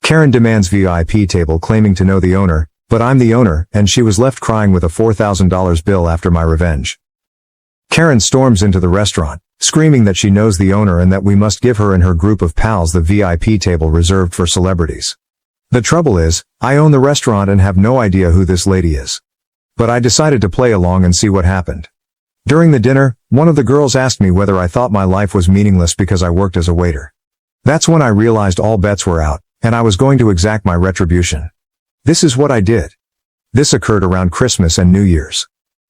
Karen demands VIP table claiming to know the owner, but I'm the owner, and she was left crying with a $4,000 bill after my revenge. Karen storms into the restaurant, screaming that she knows the owner and that we must give her and her group of pals the VIP table reserved for celebrities. The trouble is, I own the restaurant and have no idea who this lady is. But I decided to play along and see what happened. During the dinner, one of the girls asked me whether I thought my life was meaningless because I worked as a waiter. That's when I realized all bets were out, and I was going to exact my retribution. This is what I did. This occurred around Christmas and New Year's.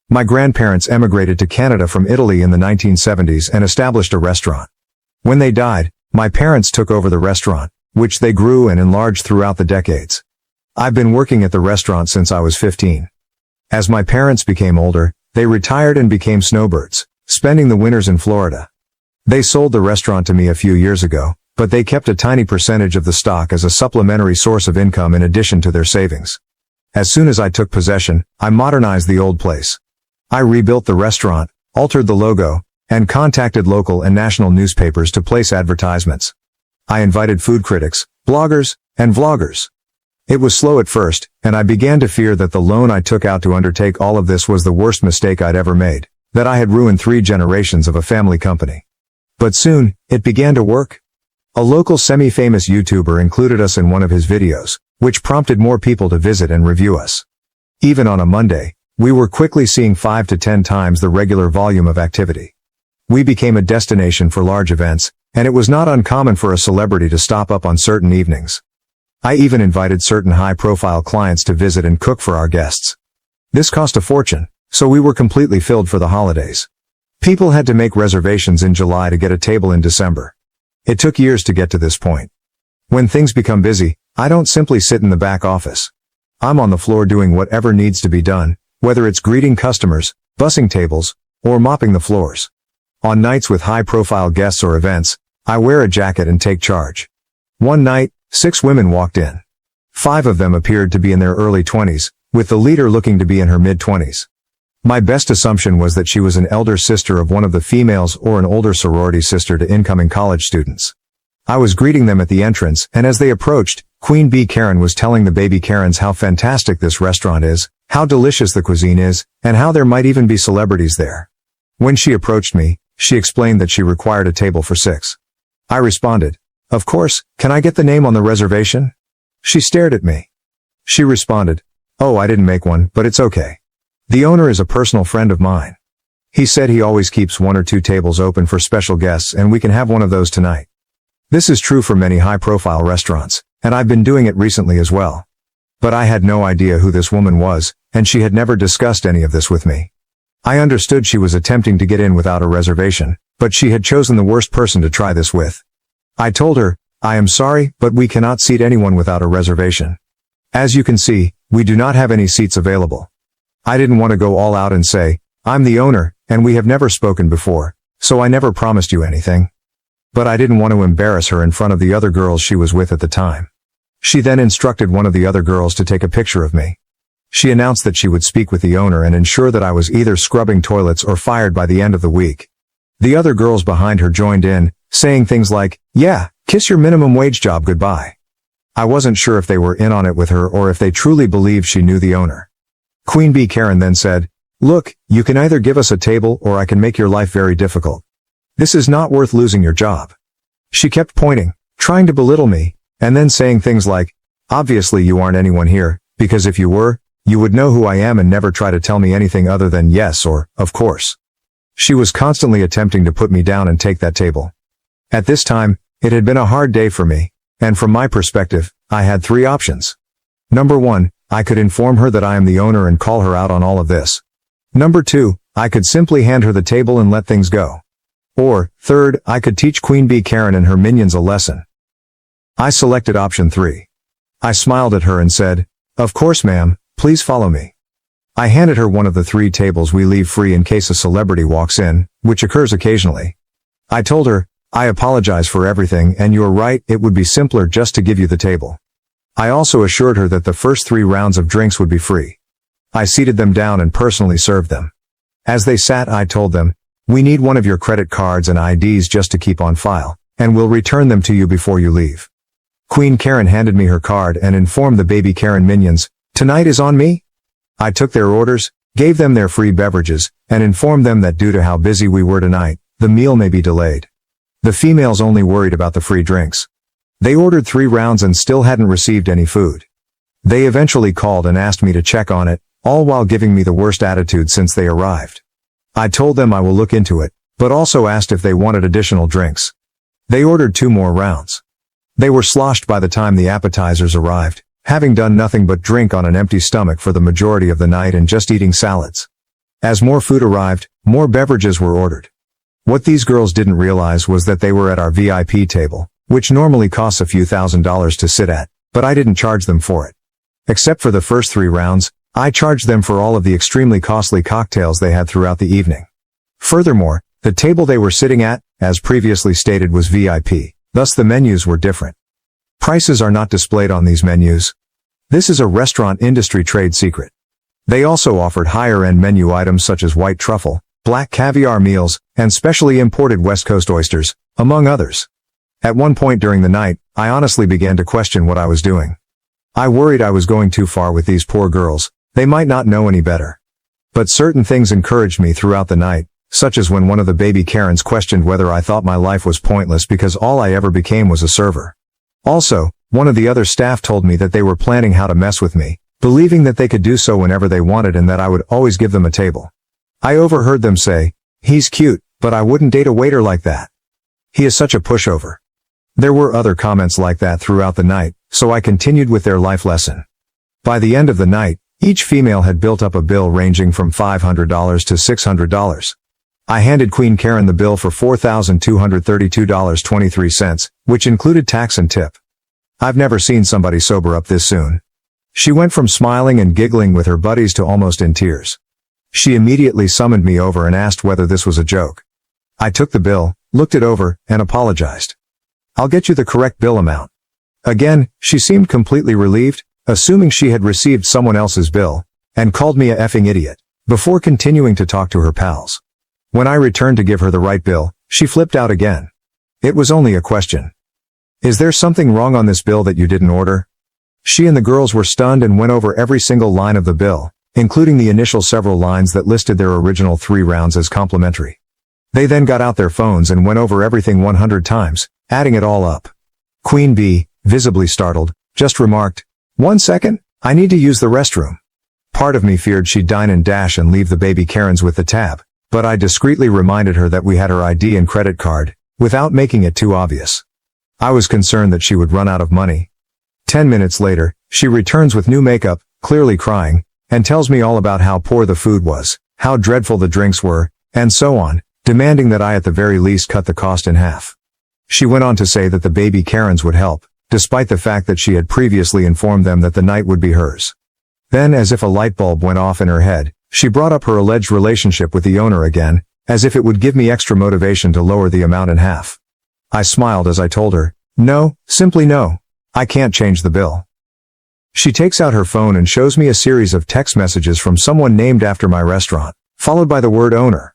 My grandparents emigrated to Canada from Italy in the 1970s and established a restaurant. When they died, my parents took over the restaurant, which they grew and enlarged throughout the decades. I've been working at the restaurant since I was 15. As my parents became older, they retired and became snowbirds, spending the winters in Florida. They sold the restaurant to me a few years ago, but they kept a tiny percentage of the stock as a supplementary source of income in addition to their savings. As soon as I took possession, I modernized the old place. I rebuilt the restaurant, altered the logo, and contacted local and national newspapers to place advertisements. I invited food critics, bloggers, and vloggers. It was slow at first, and I began to fear that the loan I took out to undertake all of this was the worst mistake I'd ever made, that I had ruined 3 generations of a family company. But soon, it began to work. A local semi-famous YouTuber included us in one of his videos, which prompted more people to visit and review us. Even on a Monday, we were quickly seeing 5 to 10 times the regular volume of activity. We became a destination for large events, and it was not uncommon for a celebrity to stop up on certain evenings. I even invited certain high-profile clients to visit and cook for our guests. This cost a fortune, so we were completely filled for the holidays. People had to make reservations in July to get a table in December. It took years to get to this point. When things become busy, I don't simply sit in the back office. I'm on the floor doing whatever needs to be done, whether it's greeting customers, bussing tables, or mopping the floors. On nights with high-profile guests or events, I wear a jacket and take charge. One night, 6 women walked in. 5 of them appeared to be in their early 20s, with the leader looking to be in her mid-20s. My best assumption was that she was an elder sister of one of the females or an older sorority sister to incoming college students. I was greeting them at the entrance, and as they approached, Queen Bee Karen was telling the baby Karens how fantastic this restaurant is, how delicious the cuisine is, and how there might even be celebrities there. When she approached me, she explained that she required a table for 6. I responded, "Of course, can I get the name on the reservation?" She stared at me. She responded, "Oh, I didn't make one, but it's okay. The owner is a personal friend of mine. He said he always keeps 1 or 2 tables open for special guests and we can have one of those tonight." This is true for many high-profile restaurants, and I've been doing it recently as well. But I had no idea who this woman was, and she had never discussed any of this with me. I understood she was attempting to get in without a reservation, but she had chosen the worst person to try this with. I told her, "I am sorry, but we cannot seat anyone without a reservation. As you can see, we do not have any seats available." I didn't want to go all out and say, "I'm the owner, and we have never spoken before, so I never promised you anything." But I didn't want to embarrass her in front of the other girls she was with at the time. She then instructed one of the other girls to take a picture of me. She announced that she would speak with the owner and ensure that I was either scrubbing toilets or fired by the end of the week. The other girls behind her joined in, saying things like, "Yeah, kiss your minimum wage job goodbye." I wasn't sure if they were in on it with her or if they truly believed she knew the owner. Queen Bee Karen then said, "Look, you can either give us a table or I can make your life very difficult. This is not worth losing your job." She kept pointing, trying to belittle me, and then saying things like, "Obviously you aren't anyone here, because if you were, you would know who I am and never try to tell me anything other than yes or, of course." She was constantly attempting to put me down and take that table. At this time, it had been a hard day for me, and from my perspective, I had 3 options. Number 1, I could inform her that I am the owner and call her out on all of this. Number 2, I could simply hand her the table and let things go. Or, third, I could teach Queen Bee Karen and her minions a lesson. I selected option 3. I smiled at her and said, "Of course, ma'am, please follow me." I handed her one of the 3 tables we leave free in case a celebrity walks in, which occurs occasionally. I told her, "I apologize for everything and you're right, it would be simpler just to give you the table." I also assured her that the first 3 rounds of drinks would be free. I seated them down and personally served them. As they sat, I told them, "We need one of your credit cards and IDs just to keep on file, and we'll return them to you before you leave." Queen Karen handed me her card and informed the baby Karen minions, "Tonight is on me?" I took their orders, gave them their free beverages, and informed them that due to how busy we were tonight, the meal may be delayed. The females only worried about the free drinks. They ordered 3 rounds and still hadn't received any food. They eventually called and asked me to check on it, all while giving me the worst attitude since they arrived. I told them I will look into it, but also asked if they wanted additional drinks. They ordered 2 more rounds. They were sloshed by the time the appetizers arrived, having done nothing but drink on an empty stomach for the majority of the night and just eating salads. As more food arrived, more beverages were ordered. What these girls didn't realize was that they were at our VIP table, which normally costs a few $1,000s to sit at, but I didn't charge them for it. Except for the first 3 rounds, I charged them for all of the extremely costly cocktails they had throughout the evening. Furthermore, the table they were sitting at, as previously stated, was VIP, thus the menus were different. Prices are not displayed on these menus. This is a restaurant industry trade secret. They also offered higher-end menu items such as white truffle, black caviar meals, and specially imported West Coast oysters, among others. At one point during the night, I honestly began to question what I was doing. I worried I was going too far with these poor girls. They might not know any better. But certain things encouraged me throughout the night, such as when one of the baby Karens questioned whether I thought my life was pointless because all I ever became was a server. Also, one of the other staff told me that they were planning how to mess with me, believing that they could do so whenever they wanted and that I would always give them a table. I overheard them say, "He's cute, but I wouldn't date a waiter like that. He is such a pushover." There were other comments like that throughout the night, so I continued with their life lesson. By the end of the night, each female had built up a bill ranging from $500 to $600. I handed Queen Karen the bill for $4,232.23, which included tax and tip. I've never seen somebody sober up this soon. She went from smiling and giggling with her buddies to almost in tears. She immediately summoned me over and asked whether this was a joke. I took the bill, looked it over, and apologized. "I'll get you the correct bill amount." Again, she seemed completely relieved, assuming she had received someone else's bill, and called me a effing idiot, before continuing to talk to her pals. When I returned to give her the right bill, she flipped out again. It was only a question. "Is there something wrong on this bill that you didn't order?" She and the girls were stunned and went over every single line of the bill, including the initial several lines that listed their original 3 rounds as complimentary. They then got out their phones and went over everything 100 times, adding it all up. Queen B, visibly startled, just remarked, "1 second, I need to use the restroom." Part of me feared she'd dine and dash and leave the baby Karens with the tab, but I discreetly reminded her that we had her ID and credit card, without making it too obvious. I was concerned that she would run out of money. 10 minutes later, she returns with new makeup, clearly crying, and tells me all about how poor the food was, how dreadful the drinks were, and so on, demanding that I at the very least cut the cost in half. She went on to say that the baby Karens would help, despite the fact that she had previously informed them that the night would be hers. Then, as if a light bulb went off in her head, she brought up her alleged relationship with the owner again, as if it would give me extra motivation to lower the amount in half. I smiled as I told her, "No, simply no. I can't change the bill." She takes out her phone and shows me a series of text messages from someone named after my restaurant, followed by the word owner.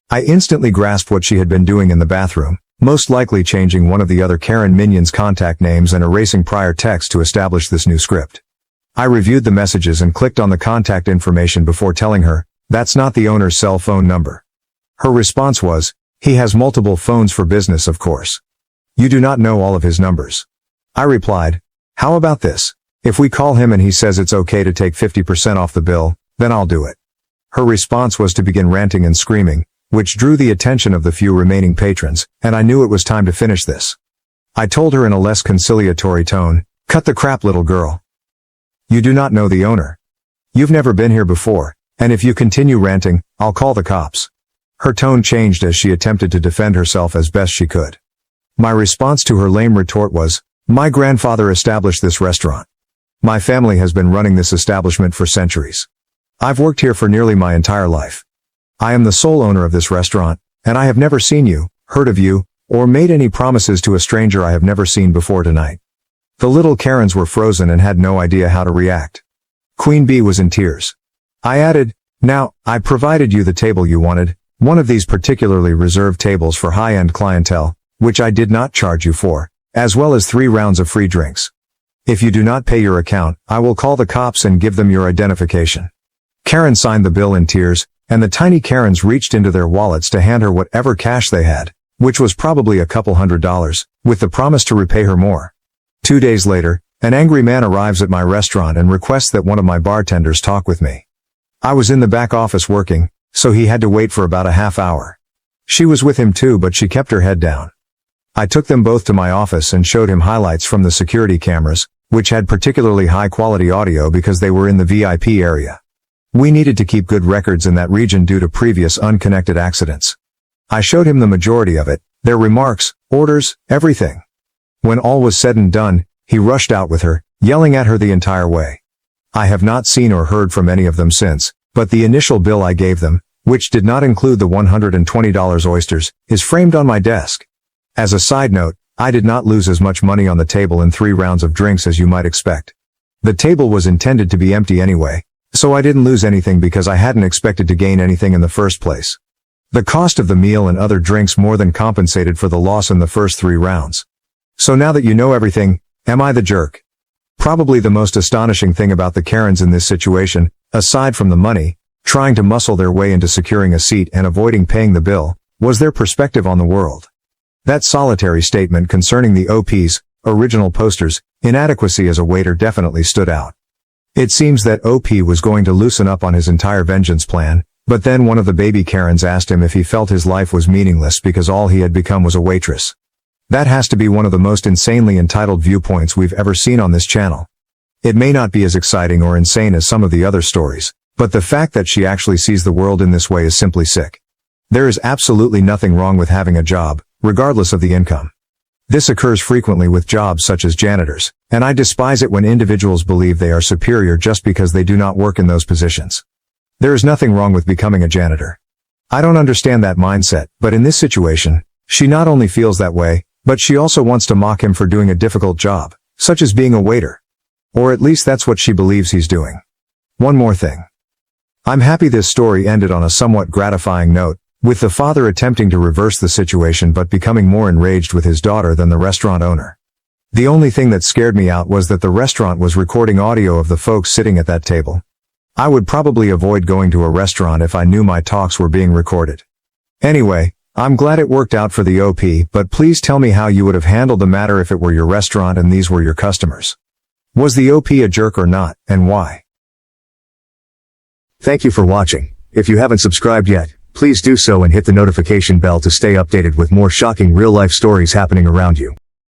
I instantly grasped what she had been doing in the bathroom, most likely changing one of the other Karen minions' contact names and erasing prior texts to establish this new script. I reviewed the messages and clicked on the contact information before telling her, "That's not the owner's cell phone number." Her response was, "He has multiple phones for business, of course. You do not know all of his numbers." I replied, "How about this? If we call him and he says it's okay to take 50% off the bill, then I'll do it." Her response was to begin ranting and screaming, which drew the attention of the few remaining patrons, and I knew it was time to finish this. I told her in a less conciliatory tone, "Cut the crap, little girl. You do not know the owner. You've never been here before, and if you continue ranting, I'll call the cops." Her tone changed as she attempted to defend herself as best she could. My response to her lame retort was, "My grandfather established this restaurant. My family has been running this establishment for centuries. I've worked here for nearly my entire life. I am the sole owner of this restaurant, and I have never seen you, heard of you, or made any promises to a stranger I have never seen before tonight." The little Karens were frozen and had no idea how to react. Queen B was in tears. I added, "Now, I provided you the table you wanted, one of these particularly reserved tables for high-end clientele, which I did not charge you for, as well as 3 rounds of free drinks. If you do not pay your account, I will call the cops and give them your identification. Karen signed the bill in tears, and the tiny Karens reached into their wallets to hand her whatever cash they had, which was probably a couple $100, with the promise to repay her more. 2 days later, an angry man arrives at my restaurant and requests that one of my bartenders talk with me. I was in the back office working, so he had to wait for about a half hour. She was with him too, but she kept her head down. I took them both to my office and showed him highlights from the security cameras, which had particularly high-quality audio because they were in the VIP area. We needed to keep good records in that region due to previous unconnected accidents. I showed him the majority of it, their remarks, orders, everything. When all was said and done, he rushed out with her, yelling at her the entire way. I have not seen or heard from any of them since, but the initial bill I gave them, which did not include the $120 oysters, is framed on my desk. As a side note, I did not lose as much money on the table in 3 rounds of drinks as you might expect. The table was intended to be empty anyway, so I didn't lose anything because I hadn't expected to gain anything in the first place. The cost of the meal and other drinks more than compensated for the loss in the first 3 rounds. So now that you know everything, am I the jerk? Probably the most astonishing thing about the Karens in this situation, aside from the money, trying to muscle their way into securing a seat and avoiding paying the bill, was their perspective on the world. That solitary statement concerning the OP's, original poster's, inadequacy as a waiter definitely stood out. It seems that OP was going to loosen up on his entire vengeance plan, but then one of the baby Karens asked him if he felt his life was meaningless because all he had become was a waitress. That has to be one of the most insanely entitled viewpoints we've ever seen on this channel. It may not be as exciting or insane as some of the other stories, but the fact that she actually sees the world in this way is simply sick. There is absolutely nothing wrong with having a job, regardless of the income. This occurs frequently with jobs such as janitors, and I despise it when individuals believe they are superior just because they do not work in those positions. There is nothing wrong with becoming a janitor. I don't understand that mindset, but in this situation, she not only feels that way, but she also wants to mock him for doing a difficult job, such as being a waiter. Or at least that's what she believes he's doing. One more thing. I'm happy this story ended on a somewhat gratifying note, with the father attempting to reverse the situation but becoming more enraged with his daughter than the restaurant owner. The only thing that scared me out was that the restaurant was recording audio of the folks sitting at that table. I would probably avoid going to a restaurant if I knew my talks were being recorded. Anyway, I'm glad it worked out for the OP, but please tell me how you would have handled the matter if it were your restaurant and these were your customers. Was the OP a jerk or not, and why? Thank you for watching. If you haven't subscribed yet, please do so and hit the notification bell to stay updated with more shocking real-life stories happening around you.